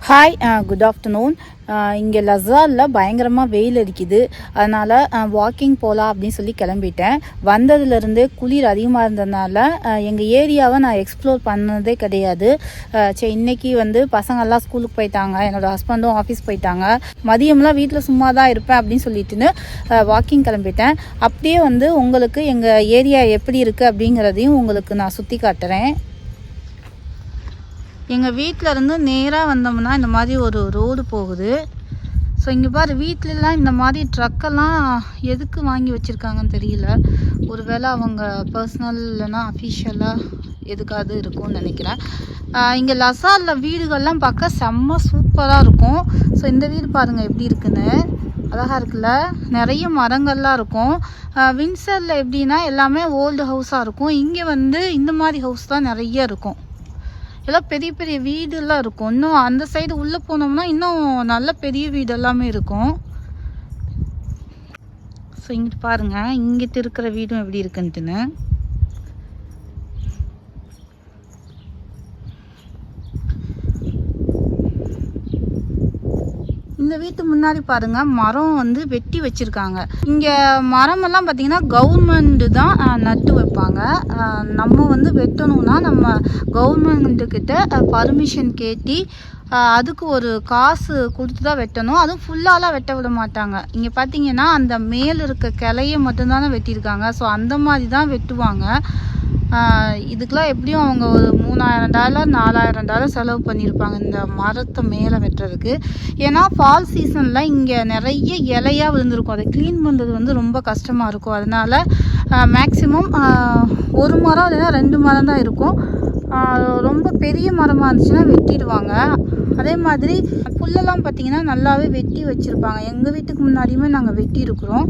Hi, good afternoon. இங்கே லசாலில் பயங்கரமாக வெயில் அடிக்குது. அதனால் வாக்கிங் போகலாம் அப்படின்னு சொல்லி கிளம்பிட்டேன். வந்ததுலேருந்தே குளிர் அதிகமாக இருந்ததுனால எங்கள் ஏரியாவை நான் எக்ஸ்ப்ளோர் பண்ணதே கிடையாது. சரி, இன்றைக்கி பசங்கள்லாம் ஸ்கூலுக்கு போயிட்டாங்க, என்னோடய ஹஸ்பண்டும் ஆஃபீஸ் போயிட்டாங்க. மதியம்லாம் வீட்டில் சும்மா தான் இருப்பேன் அப்படின்னு சொல்லிட்டுன்னு வாக்கிங் கிளம்பிட்டேன். அப்படியே உங்களுக்கு எங்கள் ஏரியா எப்படி இருக்குது அப்படிங்கிறதையும் உங்களுக்கு நான் சுற்றி காட்டுறேன். எங்கள் வீட்டிலருந்து நேராக வந்தோம்னா இந்த மாதிரி ஒரு ரோடு போகுது. ஸோ இங்கே பாரு, வீட்டிலலாம் இந்த மாதிரி ட்ரக்கெல்லாம் எதுக்கு வாங்கி வச்சுருக்காங்கன்னு தெரியல. ஒருவேளை அவங்க பர்சனல் இல்லைன்னா அஃபிஷியலாக எதுக்காவது இருக்கும்னு நினைக்கிறேன். இங்கே லசாலில் வீடுகள்லாம் பார்க்க செம்ம சூப்பராக இருக்கும். ஸோ இந்த வீடு பாருங்கள் எப்படி இருக்குன்னு, அழகாக இருக்குல்ல. நிறைய மரங்கள்லாம் இருக்கும். வின்சரில் எப்படின்னா எல்லாமே ஓல்டு ஹவுஸாக இருக்கும். இங்கே இந்த மாதிரி ஹவுஸ் தான் நிறைய இருக்கும். எல்லாம் பெரிய பெரிய வீடெல்லாம் இருக்கும். இன்னும் அந்த சைடு உள்ளே போனோம்னா இன்னும் நல்ல பெரிய வீடு எல்லாமே இருக்கும். ஸோ இங்கிட்டு பாருங்கள், இங்கிட்டு இருக்கிற வீடும் எப்படி இருக்குன்ட்டுன்னு. இந்த வீட்டு முன்னாடி பாருங்க, மரம் வெட்டி வச்சிருக்காங்க. இங்க மரமெல்லாம் பார்த்தீங்கன்னா கவர்மெண்ட் தான் நட்டு வைப்பாங்க. நம்ம வெட்டணும்னா நம்ம கவர்மெண்ட்டுக்கிட்ட பர்மிஷன் கேட்டி அதுக்கு ஒரு காசு கொடுத்து தான் வெட்டணும். அதுவும் ஃபுல்லாலாம் வெட்ட விட மாட்டாங்க. இங்கே பார்த்தீங்கன்னா அந்த மேல் இருக்க கிளையை மட்டும்தானே வெட்டியிருக்காங்க. ஸோ அந்த மாதிரி தான் வெட்டுவாங்க. இதுக்கெலாம் எப்படியும் அவங்க ஒரு $3000 $4000 செலவு பண்ணியிருப்பாங்க இந்த மரத்தை மேலே வெட்டுறதுக்கு. ஏன்னா ஃபால் சீசனில் இங்கே நிறைய இலையாக விழுந்திருக்கும். அதை க்ளீன் பண்ணுறது ரொம்ப கஷ்டமாக இருக்கும். அதனால் மேக்ஸிமம் ஒரு மரம் இல்லைன்னா 2 மரம் தான் இருக்கும். ரொம்ப பெரிய மரமாக இருந்துச்சுன்னா வெட்டிடுவாங்க. அதே மாதிரி புல்லெல்லாம் பார்த்திங்கன்னா நல்லாவே வெட்டி வச்சுருப்பாங்க. எங்கள் வீட்டுக்கு முன்னாடியுமே நாங்கள் வெட்டியிருக்கிறோம்.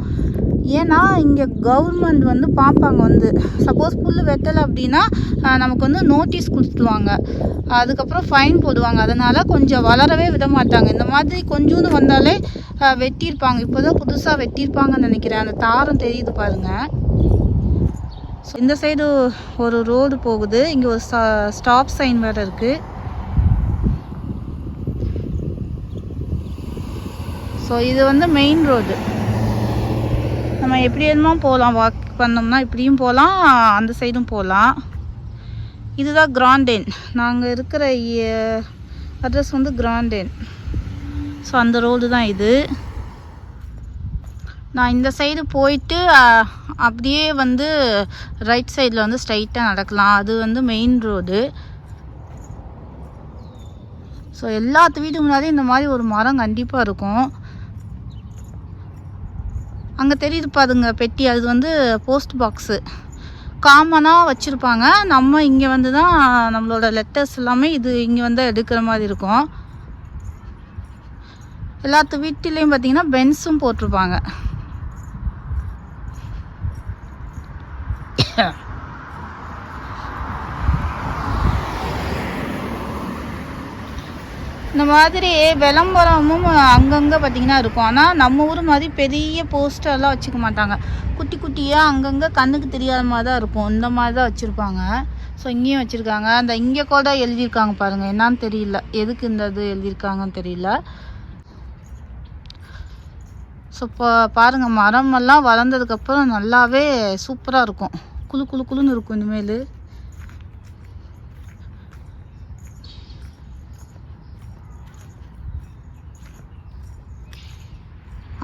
ஏன்னா இங்கே கவர்மெண்ட் பார்ப்பாங்க. சப்போஸ் புல் வெட்டலை அப்படின்னா நமக்கு நோட்டீஸ் கொடுத்துருவாங்க. அதுக்கப்புறம் ஃபைன் போடுவாங்க. அதனால் கொஞ்சம் வளரவே விட மாட்டாங்க. இந்த மாதிரி கொஞ்சோண்டு வந்தாலே வெட்டியிருப்பாங்க. இப்போ தான் புதுசாக வெட்டியிருப்பாங்கன்னு நினைக்கிறேன். அந்த தாரம் தெரியுது பாருங்கள். ஸோ இந்த சைடு ஒரு ரோடு போகுது. இங்கே ஒரு ஸ்டாப் சைன் வேறு இருக்குது. ஸோ இது மெயின் ரோடு. நம்ம எப்படி வேணுமோ போகலாம். வாக் பண்ணோம்னா இப்படியும் போகலாம், அந்த சைடும் போகலாம். இதுதான் கிராண்டேன். நாங்கள் இருக்கிற அட்ரஸ் கிராண்டேன். ஸோ அந்த ரோடு தான் இது. நான் இந்த சைடு போயிட்டு அப்படியே ரைட் சைடில் ஸ்ட்ரைட்டாக நடக்கலாம். அது மெயின் ரோடு. ஸோ எல்லாத்து வீட்டு முன்னாடியும் இந்த மாதிரி ஒரு மரம் கண்டிப்பாக இருக்கும். அங்கே தெரியுது பாருங்க பெட்டி, அது போஸ்ட் பாக்ஸு காமனாக வச்சுருப்பாங்க. நம்ம இங்கே தான் நம்மளோட லெட்டர்ஸ் எல்லாமே இங்கே எடுக்கிற மாதிரி இருக்கும். எல்லாத்து வீட்டிலையும் பார்த்தீங்கன்னா பென்ஸும் போட்டிருப்பாங்க. இந்த மாதிரி விளம்பரமும் அங்கங்கே பார்த்திங்கன்னா இருக்கும். ஆனால் நம்ம ஊர் மாதிரி பெரிய போஸ்டர்லாம் வச்சுக்க மாட்டாங்க. குட்டி குட்டியாக அங்கங்கே கண்ணுக்கு தெரியாத மாதிரி தான் இருக்கும். இந்த மாதிரி தான் வச்சுருப்பாங்க. ஸோ இங்கேயும் வச்சுருக்காங்க. அந்த இங்கே கூட எழுதியிருக்காங்க பாருங்கள். என்னான்னு தெரியல, எதுக்கு இந்த இது எழுதியிருக்காங்கன்னு தெரியல. ஸோ இப்போ பாருங்கள், மரமெல்லாம் வளர்ந்ததுக்கப்புறம் நல்லாவே சூப்பராக இருக்கும். குளு குளு குளுன்னு இருக்கும் இனிமேல்.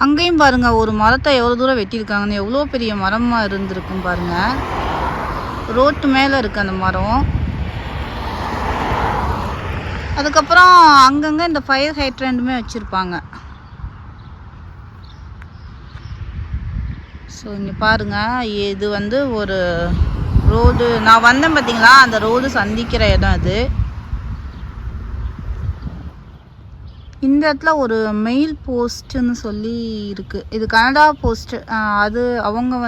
அங்கேயும் பாருங்கள், ஒரு மரத்தை எவ்வளோ தூரம் வெட்டியிருக்காங்கன்னு. எவ்வளோ பெரிய மரமாக இருந்திருக்கும் பாருங்கள். ரோட்டு மேலே இருக்குது அந்த மரம். அதுக்கப்புறம் அங்கங்கே இந்த ஃபயர் ஹைட்ரண்ட்டுமே வச்சுருப்பாங்க. ஸோ இங்கே பாருங்கள், இது ஒரு ரோடு. நான் வந்தேன் பார்த்தீங்களா, அந்த ரோடு சந்திக்கிற இடம் அது. இந்த இடத்துல ஒரு மெயில் போஸ்ட்டுன்னு சொல்லி இருக்குது. இது கனடா போஸ்ட்டு. அது அவங்க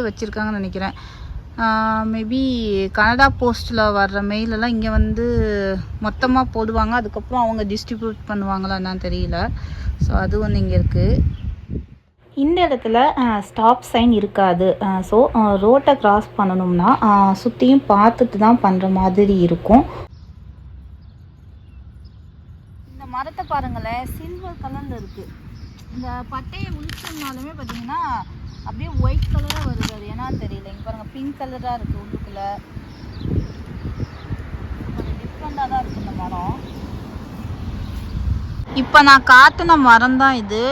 வச்சுருக்காங்கன்னு நினைக்கிறேன். மேபி கனடா போஸ்ட்டில் வர்ற மெயிலெல்லாம் இங்கே மொத்தமாக போடுவாங்க. அதுக்கப்புறம் அவங்க டிஸ்ட்ரிபியூட் பண்ணுவாங்களா என்னன்னு தெரியல. ஸோ அது இங்கே இருக்குது. இந்த இடத்துல ஸ்டாப் சைன் இருக்காது. ஸோ ரோட்டை க்ராஸ் பண்ணணும்னா சுற்றியும் பார்த்துட்டு தான் பண்ணுற மாதிரி இருக்கும். இந்த மரத்தை பாருங்களேன், சில்வர் கலரில் இருக்குது. இந்த பட்டையை உளிச்சோம்னாலுமே பார்த்தீங்கன்னா அப்படியே ஒயிட் கலராக வருது. அது ஏன்னான்னு தெரியல. இங்கே பாருங்கள், பிங்க் கலராக இருக்குது உள்ளுக்குள்ளே. கொஞ்சம் டிஃப்ரெண்ட்டாக தான் இருக்குது இந்த மரம். இப்போ நான் காட்டின மரம் தான் இது.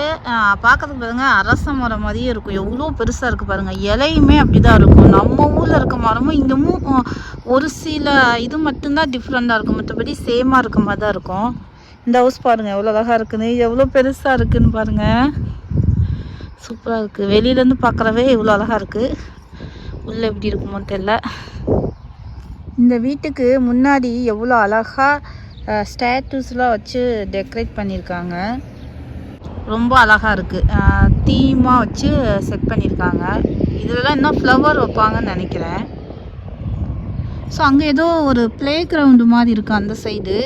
பார்க்கறதுக்கு பாருங்க அரச மரம் மாதிரியே இருக்கும். எவ்வளோ பெருசாக இருக்குது பாருங்கள். இலையுமே அப்படி தான் இருக்கும். நம்ம ஊரில் இருக்க மரமும் இங்கேயும் ஒரு சில இது மட்டும்தான் டிஃப்ரெண்ட்டாக இருக்கும். மற்றபடி சேமாக இருக்க மாதிரி தான் இருக்கும். இந்த ஹவுஸ் பாருங்கள் எவ்வளோ அழகாக இருக்குன்னு, எவ்வளோ பெருசாக இருக்குதுன்னு பாருங்கள். சூப்பராக இருக்குது. வெளியிலேருந்து பார்க்குறவே இவ்வளோ அழகாக இருக்குது. உள்ளே எப்படி இருக்குமோ தெரியல. இந்த வீட்டுக்கு முன்னாடி எவ்வளோ அழகாக ஸ்டாட்டூஸ்லாம் வச்சு டெக்கரேட் பண்ணியிருக்காங்க. ரொம்ப அழகாக இருக்குது. தீமாக வச்சு செட் பண்ணியிருக்காங்க. இதெல்லாம் இன்னும் ஃப்ளவர் வைப்பாங்கன்னு நினைக்கிறேன். ஸோ அங்கே ஏதோ ஒரு ப்ளே கிரவுண்டு மாதிரி இருக்குது அந்த சைடு.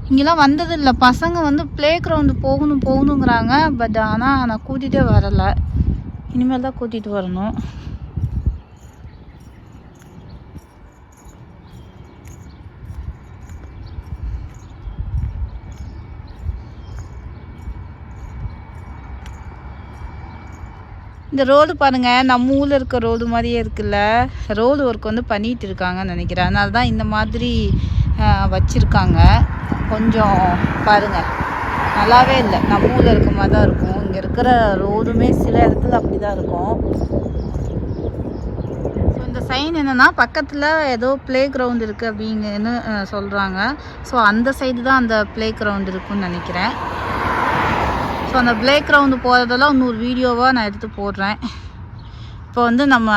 இங்கெல்லாம் வந்ததில்லை. பசங்க வந்து ப்ளே கிரவுண்டு போகணுங்கிறாங்க. பட் ஆனால் நான் கூட்டிகிட்டே வரலை. இனிமேல் தான் கூட்டிகிட்டு வரணும். இந்த ரோடு பாருங்கள், நம்ம ஊரில் இருக்க ரோடு மாதிரியே இருக்குல்ல. ரோடு ஒர்க் வந்து பண்ணிகிட்டு இருக்காங்கன்னு நினைக்கிறேன். அதனால தான் இந்த மாதிரி வச்சுருக்காங்க. கொஞ்சம் பாருங்கள், நல்லாவே இல்லை. நம்ம ஊரில் இருக்க மாதிரி தான் இருக்கும். இங்கே இருக்கிற ரோடுமே சில இடத்துல அப்படி தான் இருக்கும். ஸோ இந்த சைன் என்னென்னா, பக்கத்தில் ஏதோ ப்ளே கிரவுண்ட் இருக்குது அப்படிங்கன்னு சொல்கிறாங்க. ஸோ அந்த சைடு தான் அந்த ப்ளே கிரவுண்ட் இருக்குன்னு நினைக்கிறேன். ஸோ அந்த ப்ளே கிரவுண்டு போகிறதெல்லாம் இன்னொரு வீடியோவாக நான் எடுத்து போடுறேன். இப்போ வந்து நம்ம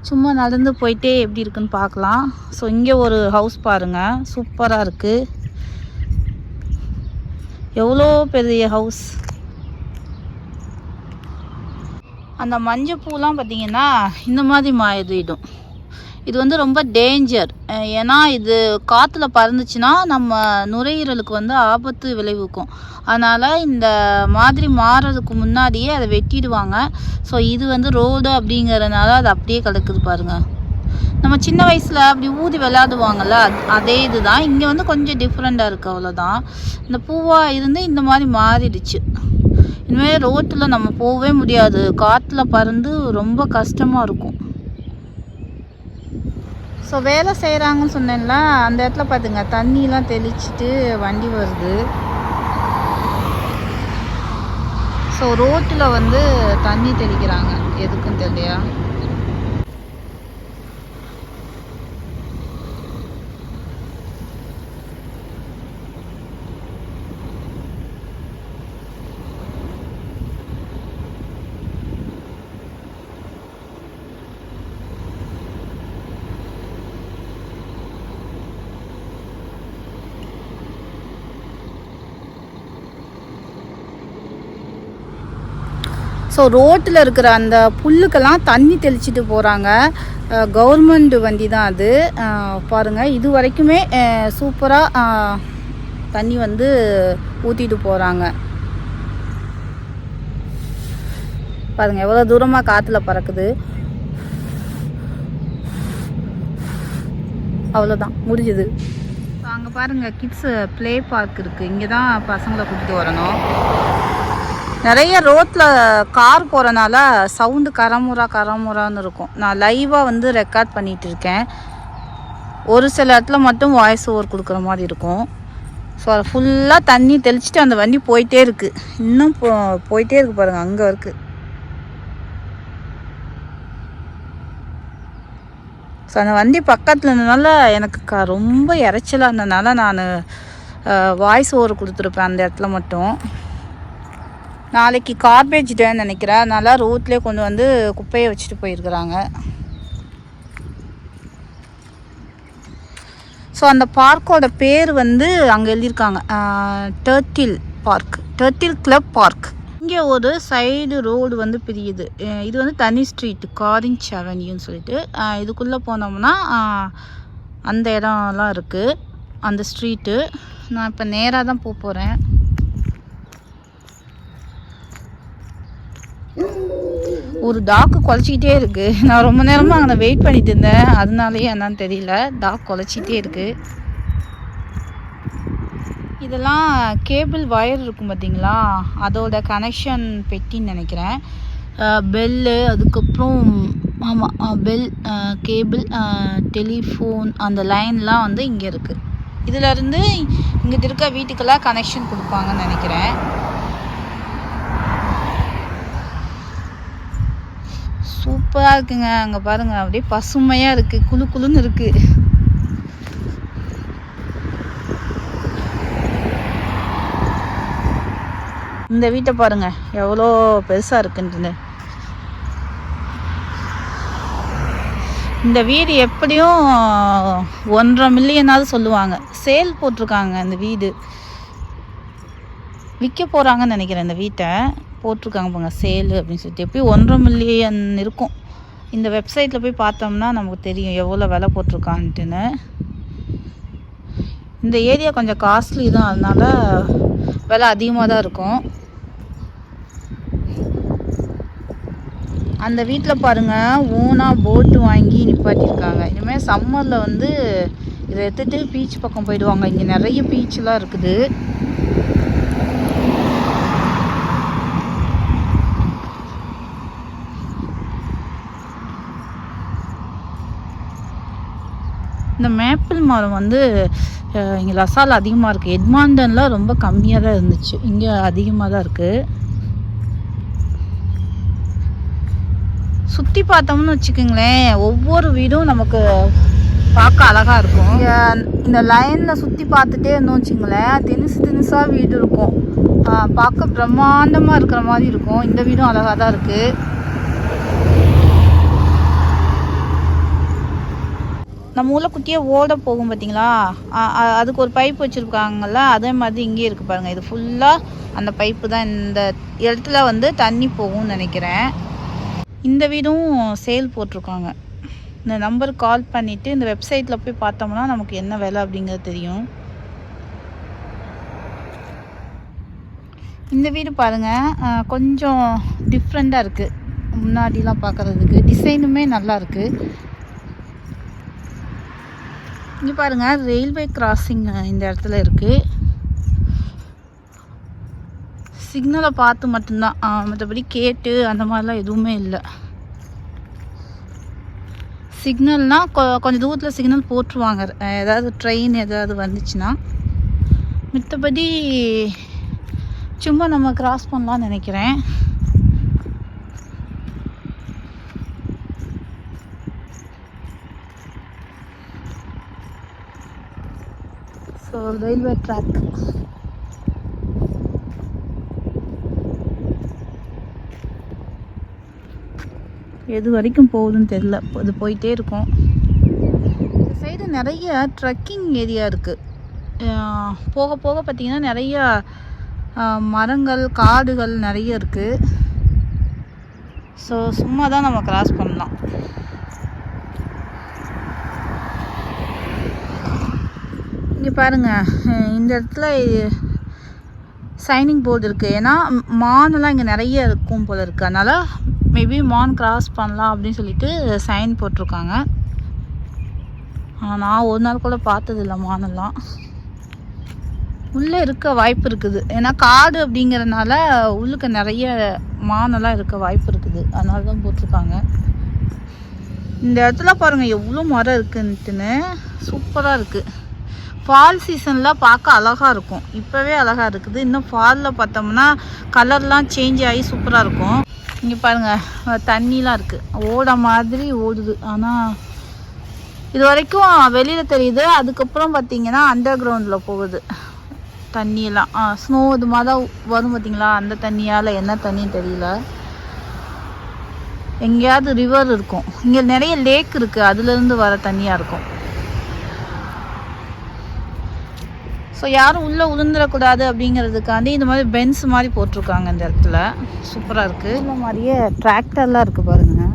சும்மா நடந்து போயிட்டே எப்படி இருக்குன்னு பார்க்கலாம். ஸோ இங்கே ஒரு ஹவுஸ் பாருங்கள், சூப்பராக இருக்குது. எவ்வளோ பெரிய ஹவுஸ். அந்த மஞ்சள் பூலாம் பார்த்திங்கன்னா இந்த மாதிரி மாறிடும். இது வந்து ரொம்ப டேஞ்சர். ஏன்னா இது காற்றுல பறந்துச்சுன்னா நம்ம நுரையீரலுக்கு வந்து ஆபத்து விளைவிக்கும். அதனால் இந்த மாதிரி மாறுறதுக்கு முன்னாடியே அதை வெட்டிடுவாங்க. ஸோ இது வந்து ரோடு அப்படிங்கிறதுனால அது அப்படியே கிடக்குது பாருங்கள். நம்ம சின்ன வயசில் அப்படி ஊதி விளையாடுவாங்கள்ல, அதே இது தான். இங்கே வந்து கொஞ்சம் டிஃப்ரெண்ட்டாக இருக்குது, அவ்வளோதான். இந்த பூவாக இருந்து இந்த மாதிரி மாறிடுச்சு. இனிமேல் ரோட்டில் நம்ம போகவே முடியாது. காற்றுல பறந்து ரொம்ப கஷ்டமாக இருக்கும். ஸோ வேலை செய்கிறாங்கன்னு சொன்னேன்ல, அந்த இடத்துல பார்த்துங்க தண்ணியெலாம் தெளிச்சிட்டு வண்டி வருது. ஸோ ரோட்டில் வந்து தண்ணி தெளிக்கிறாங்க, எதுக்குன்னு தெரியலையா. ஸோ ரோட்டில் இருக்கிற அந்த புல்லுக்கெல்லாம் தண்ணி தெளிச்சிட்டு போகிறாங்க. கவர்மெண்ட் வண்டி தான் அது. பாருங்கள், இது வரைக்குமே சூப்பராக தண்ணி வந்து ஊற்றிட்டு போகிறாங்க. பாருங்கள் எவ்வளோ தூரமாக காற்றுல பறக்குது. அவ்வளோதான், முடிஞ்சுது. அங்கே பாருங்கள், கிட்ஸு ப்ளே பார்க் இருக்குது. இங்கே தான் பசங்களை கூட்டிகிட்டு வரணும். நிறைய ரோட்டில் கார் போகிறனால சவுண்டு கரமுறான்னு இருக்கும். நான் லைவாக வந்து ரெக்கார்ட் பண்ணிகிட்டு இருக்கேன். ஒரு சில இடத்துல மட்டும் வாய்ஸ் ஓவர் கொடுக்குற மாதிரி இருக்கும். ஸோ அது ஃபுல்லாக தண்ணி தெளிச்சிட்டு அந்த வண்டி போயிட்டே இருக்குது. இன்னும் போயிட்டே இருக்குது பாருங்கள், அங்கே இருக்குது. ஸோ அந்த வண்டி பக்கத்தில் இருந்தனால எனக்கு ரொம்ப இறைச்சலாக இருந்ததுனால நான் வாய்ஸ் ஓவர் கொடுத்துருப்பேன் அந்த இடத்துல மட்டும். நாளைக்கு கார்பேஜ் டேன்னு நினைக்கிறேன். அதனால் ரோட்லேயே கொண்டு வந்து குப்பையை வச்சுட்டு போயிருக்கிறாங்க. ஸோ அந்த பார்க்கோட பேர் வந்து அங்கே எழுதியிருக்காங்க, turtle park, turtle club park. இங்கே ஒரு சைடு ரோடு வந்து பிரியுது. இது வந்து தனி ஸ்ட்ரீட், காரிஞ்ச் அவென்யூன்னு சொல்லிட்டு. இதுக்குள்ளே போனோம்னா அந்த இடம்லாம் இருக்குது, அந்த ஸ்ட்ரீட்டு. நான் இப்போ நேராக தான் போகிறேன். ஒரு டாக்கு குலைச்சிக்கிட்டே இருக்குது. நான் ரொம்ப நேரமாக அங்கே வெயிட் பண்ணிட்டு இருந்தேன், அதனாலேயே என்னன்னு தெரியல, டாக் குலைச்சிக்கிட்டே இருக்குது. இதெல்லாம் கேபிள் வயர் இருக்கும் பார்த்தீங்களா, அதோட கனெக்ஷன் பெட்டின்னு நினைக்கிறேன். பெல்லு, அதுக்கப்புறம் ஆமாம் பெல், கேபிள், டெலிஃபோன், அந்த லைன்லாம் வந்து இங்கே இருக்குது. இதிலேருந்து இங்கே இருக்க வீட்டுக்கெல்லாம் கனெக்ஷன் கொடுப்பாங்கன்னு நினைக்கிறேன். சூப்பராக இருக்குங்க. அங்கே பாருங்கள், அப்படியே பசுமையாக இருக்குது, குளு குளுன்னு இருக்குது. இந்த வீட்டை பாருங்கள் எவ்வளோ பெருசாக இருக்குன்ட்டு. இந்த வீடு எப்படியும் 1.5 மில்லியனாவது சொல்லுவாங்க. சேல் போட்டிருக்காங்க. இந்த வீடு விற்க போகிறாங்கன்னு நினைக்கிறேன். இந்த வீட்டை போட்டிருக்காங்க பாருங்க, சேல் அப்படின்னு சொல்லிட்டு. எப்படியும் 1.5 மில்லியன் இருக்கும். இந்த வெப்சைட்டில் போய் பார்த்தோம்னா நமக்கு தெரியும் எவ்வளோ விலை போட்டிருக்கான்ட்டுன்னு. இந்த ஏரியா கொஞ்சம் காஸ்ட்லி தான், அதனால விலை அதிகமாக தான் இருக்கும். அந்த வீட்டில் பாருங்கள், ஓனாக போட்டு வாங்கி நிப்பாட்டியிருக்காங்க. இனிமேல் சம்மரில் வந்து இதை எடுத்துகிட்டு பீச் பக்கம் போயிடுவாங்க. இங்கே நிறைய பீச்செலாம் இருக்குது. இந்த மேப்பிள் மரம் வந்து இங்கே லசால் அதிகமாக இருக்குது. எட்மாண்டனில் ரொம்ப கம்மியாக தான் இருந்துச்சு, இங்கே அதிகமாக தான் இருக்குது. சுற்றி பார்த்தோம்னு வச்சுக்கோங்களேன், ஒவ்வொரு வீடும் நமக்கு பார்க்க அழகாக இருக்கும். இந்த லைனில் சுற்றி பார்த்துட்டே இருந்தோம் வச்சுங்களேன், தினுசாக வீடு இருக்கும். பார்க்க பிரம்மாண்டமாக இருக்கிற மாதிரி இருக்கும். இந்த வீடும் அழகாக தான் இருக்குது. நம்ம ஊரில் குட்டியாக ஓட போகும் பார்த்தீங்களா, அதுக்கு ஒரு பைப் வச்சுருக்காங்கல்ல, அதே மாதிரி இங்கேயே இருக்குது பாருங்கள். இது ஃபுல்லாக அந்த பைப்பு தான். இந்த இடத்துல வந்து தண்ணி போகும்னு நினைக்கிறேன். இந்த வீடும் சேல் போட்டிருக்காங்க. இந்த நம்பருக்கு கால் பண்ணிவிட்டு இந்த வெப்சைட்டில் போய் பார்த்தோம்னா நமக்கு என்ன விலை அப்படிங்கிறது தெரியும். இந்த வீடு பாருங்கள், கொஞ்சம் டிஃப்ரெண்ட்டாக இருக்குது. முன்னாடிலாம் பார்க்குறதுக்கு டிசைனுமே நல்லா இருக்குது. இங்கே பாருங்கள், ரயில்வே கிராசிங் இந்த இடத்துல இருக்குது. சிக்னலை பார்த்து மட்டும்தான், மற்றபடி கேட்டு அந்த மாதிரிலாம் எதுவுமே இல்லை. சிக்னல்னால் கொஞ்சம் தூரத்தில் சிக்னல் போட்டுருவாங்க, ஏதாவது ட்ரெயின் ஏதாவது வந்துச்சுன்னா. மற்றபடி சும்மா நம்ம கிராஸ் பண்ணலான்னு நினைக்கிறேன். So railway track. எது வரைக்கும் போகுதுன்னு தெரியல, இது போயிட்டே இருக்கும். இந்த சைடு நிறைய ட்ரெக்கிங் ஏரியா இருக்குது. போக போக பார்த்திங்கன்னா நிறைய மரங்கள், காடுகள் நிறைய இருக்குது. ஸோ சும்மா தான் நம்ம கிராஸ் பண்ணலாம். இங்கே பாருங்கள், இந்த இடத்துல சைனிங் போர்டு இருக்குது. ஏன்னா மானெல்லாம் இங்கே நிறைய இருக்கும் போல் இருக்குது, அதனால் மேபி மான் கிராஸ் பண்ணலாம் அப்படின்னு சொல்லிட்டு சைன் போட்டிருக்காங்க. நான் ஒரு நாள் கூட பார்த்ததில்ல மானெல்லாம். உள்ளே இருக்க வாய்ப்பு இருக்குது, ஏன்னா காடு அப்படிங்கிறதுனால உள்ளுக்கு நிறைய மானெல்லாம் இருக்க வாய்ப்பு இருக்குது, அதனால தான் போட்டிருக்காங்க. இந்த இடத்துல பாருங்கள் எவ்வளோ மரம் இருக்குன்ட்டுன்னு, சூப்பராக இருக்குது. ஃபால் சீசனில் பார்க்க அழகாக இருக்கும். இப்போவே அழகாக இருக்குது. இன்னும் ஃபாலில் பார்த்தோம்னா கலர்லாம் சேஞ்ச் ஆகி சூப்பராக இருக்கும். இங்கே பாருங்கள், தண்ணிலாம் இருக்குது, ஓட மாதிரி ஓடுது. ஆனால் இது வரைக்கும் வெளியில் தெரியுது. அதுக்கப்புறம் பார்த்திங்கன்னா அண்டர் கிரவுண்டில் போகுது தண்ணியெல்லாம். ஸ்னோ இது மாதிரி தான் வரும் பார்த்திங்களா, அந்த தண்ணியால் என்ன தண்ணின்னு தெரியல. எங்கேயாவது ரிவர் இருக்கும். இங்கே நிறைய லேக் இருக்குது, அதுலேருந்து வர தண்ணியாக இருக்கும். ஸோ யாரும் உள்ளே உளுந்துடக்கூடாது அப்படிங்கிறதுக்காண்டி இந்த மாதிரி பென்ஸ் மாதிரி போட்டிருக்காங்க இந்த இடத்துல. சூப்பராக இருக்குது. இந்த மாதிரியே டிராக்டர்லாம் இருக்குது பாருங்கள்.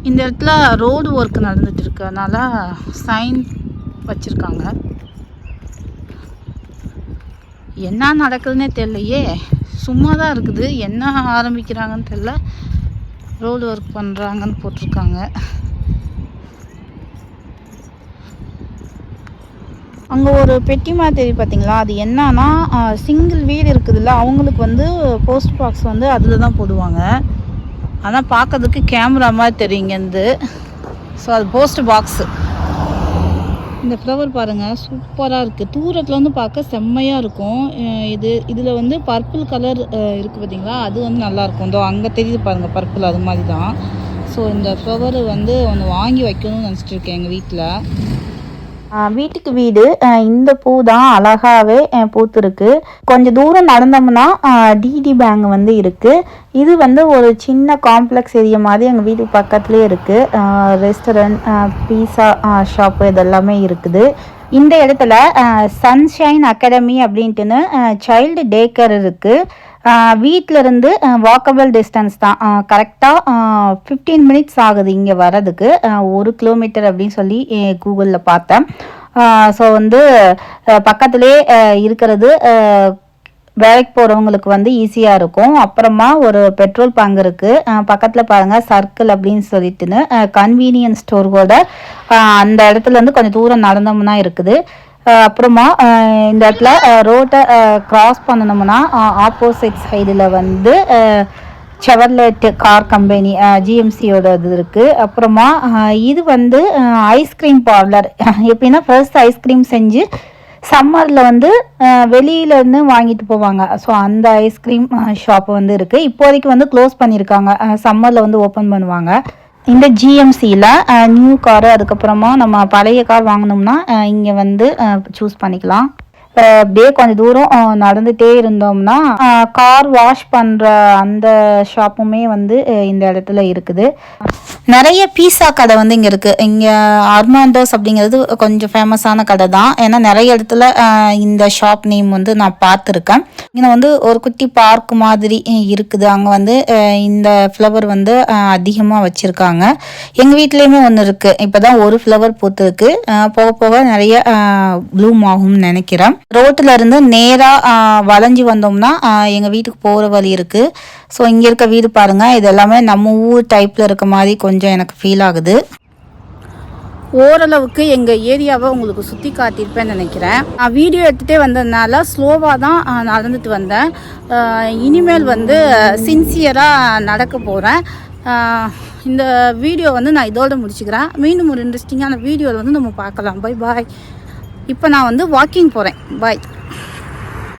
இந்த இடத்துல ரோடு ஒர்க் நடந்துட்டு இருக்கு, அதனால சைன் வச்சுருக்காங்க. என்ன நடக்குதுன்னே தெரியலையே, சும்மா தான் இருக்குது. என்ன ஆரம்பிக்கிறாங்கன்னு தெரியல. ரோடு ஒர்க் பண்ணுறாங்கன்னு போட்டிருக்காங்க. அங்கே ஒரு பெட்டி மாதிரி தெரியும் பார்த்தீங்களா, அது என்னன்னா சிங்கிள் வீடு இருக்குதுல்ல, அவங்களுக்கு வந்து போஸ்ட் பாக்ஸ் வந்து அதில் தான் போடுவாங்க. ஆனால் பார்க்கறதுக்கு கேமரா மாதிரி தெரியும் இங்கேருந்து. ஸோ அது போஸ்ட் பாக்ஸு. இந்த ஃப்ளவர் பாருங்கள், சூப்பராக இருக்குது. தூரத்தில் வந்து பார்க்க செம்மையாக இருக்கும். இதில் வந்து பர்பிள் கலர் இருக்குது பார்த்தீங்களா, அது வந்து நல்லாயிருக்கும். இதோ அங்கே தெரியுது பாருங்கள் பர்பிள், அது மாதிரி தான். ஸோ இந்த ஃப்ளவரு வந்து ஒன்று வாங்கி வைக்கணும்னு நினச்சிட்டு இருக்கேன் எங்கள் வீட்டில். வீட்டுக்கு வீடு இந்த பூ தான் அழகாகவே பூத்துருக்கு. கொஞ்சம் தூரம் நடந்தோம்னா டிடி பேங்க் வந்து இருக்குது. இது வந்து ஒரு சின்ன காம்ப்ளெக்ஸ் ஏரியா மாதிரி எங்கள் வீட்டுக்கு பக்கத்துலேயே இருக்குது. ரெஸ்டாரண்ட், பீஸா ஷாப்பு இதெல்லாமே இருக்குது. இந்த இடத்துல சன்ஷைன் அகாடமி அப்படின்ட்டுன்னு சைல்டு டே கேர் இருக்குது. வீட்டிலருந்து வாக்கபிள் டிஸ்டன்ஸ் தான். கரெக்டாக 15 மினிட்ஸ் ஆகுது இங்கே வர்றதுக்கு. 1 கிலோமீட்டர் அப்படின்னு சொல்லி கூகுளில் பார்த்தேன். ஸோ வந்து பக்கத்துலேயே இருக்கிறது வேலைக்கு போகிறவங்களுக்கு வந்து ஈஸியாக இருக்கும். அப்புறமா ஒரு பெட்ரோல் பங்க் இருக்குது பக்கத்தில் பாருங்கள், சர்க்கிள் அப்படின்னு சொல்லிட்டுன்னு கன்வீனியன்ஸ் ஸ்டோர் கூட அந்த இடத்துலேருந்து கொஞ்சம் தூரம் நடந்தோம்னா இருக்குது. அப்புறமா இந்த இடத்துல ரோட்டை க்ராஸ் பண்ணணும்னா ஆப்போசிட் சைடில் வந்து செவர்லெட் கார் கம்பெனி ஜிஎம்சியோட இது இருக்குது. அப்புறமா இது வந்து ஐஸ்கிரீம் பார்லர். எப்படின்னா ஃபர்ஸ்ட் ஐஸ்கிரீம் செஞ்சு சம்மரில் வந்து வெளியிலேருந்து வாங்கிட்டு போவாங்க. ஸோ அந்த ஐஸ்கிரீம் ஷாப் வந்து இருக்குது. இப்போதைக்கு வந்து க்ளோஸ் பண்ணியிருக்காங்க, சம்மரில் வந்து ஓப்பன் பண்ணுவாங்க. இந்த ஜிஎம்சியில் நியூ காரு, அதுக்கப்புறமா நம்ம பழைய கார் வாங்கினோம்னா இங்கே வந்து சூஸ் பண்ணிக்கலாம். அப்படியே கொஞ்சம் தூரம் நடந்துகிட்டே இருந்தோம்னா கார் வாஷ் பண்ணுற அந்த ஷாப்புமே வந்து இந்த இடத்துல இருக்குது. நிறைய பீஸா கடை வந்து இங்கே இருக்குது. இங்கே அர்மாண்டோஸ் அப்படிங்கிறது கொஞ்சம் ஃபேமஸான கடை தான். ஏன்னா நிறைய இடத்துல இந்த ஷாப் நேம் வந்து நான் பார்த்துருக்கேன். இங்கே வந்து ஒரு குட்டி பார்க் மாதிரி இருக்குது. அங்கே வந்து இந்த ஃப்ளவர் வந்து அதிகமாக வச்சுருக்காங்க. எங்கள் வீட்லேயுமே ஒன்று இருக்குது. இப்போ தான் ஒரு ஃப்ளவர் பூத்துருக்கு. போக போக நிறைய ப்ளூம் ஆகும்னு நினைக்கிறேன். ரோட்டில் இருந்து நேராக வளைஞ்சி வந்தோம்னா எங்கள் வீட்டுக்கு போகிற வழி இருக்குது. ஸோ இங்கே இருக்க வீடு பாருங்கள், இது எல்லாமே நம்ம ஊர் டைப்பில் இருக்க மாதிரி கொஞ்சம் எனக்கு ஃபீல் ஆகுது. ஓரளவுக்கு எங்கள் ஏரியாவை உங்களுக்கு சுற்றி காட்டியிருப்பேன்னு நினைக்கிறேன். நான் வீடியோ எடுத்துகிட்டே வந்ததுனால ஸ்லோவாக தான் நடந்துட்டு வந்தேன். இனிமேல் வந்து சின்சியராக நடக்க போகிறேன். இந்த வீடியோ வந்து நான் இதோடு முடிச்சுக்கிறேன். மீண்டும் ஒரு இன்ட்ரெஸ்டிங்கான வீடியோவில் வந்து நம்ம பார்க்கலாம். Bye bye. இப்போ நான் வந்து வாக்கிங் போகிறேன். பாய்.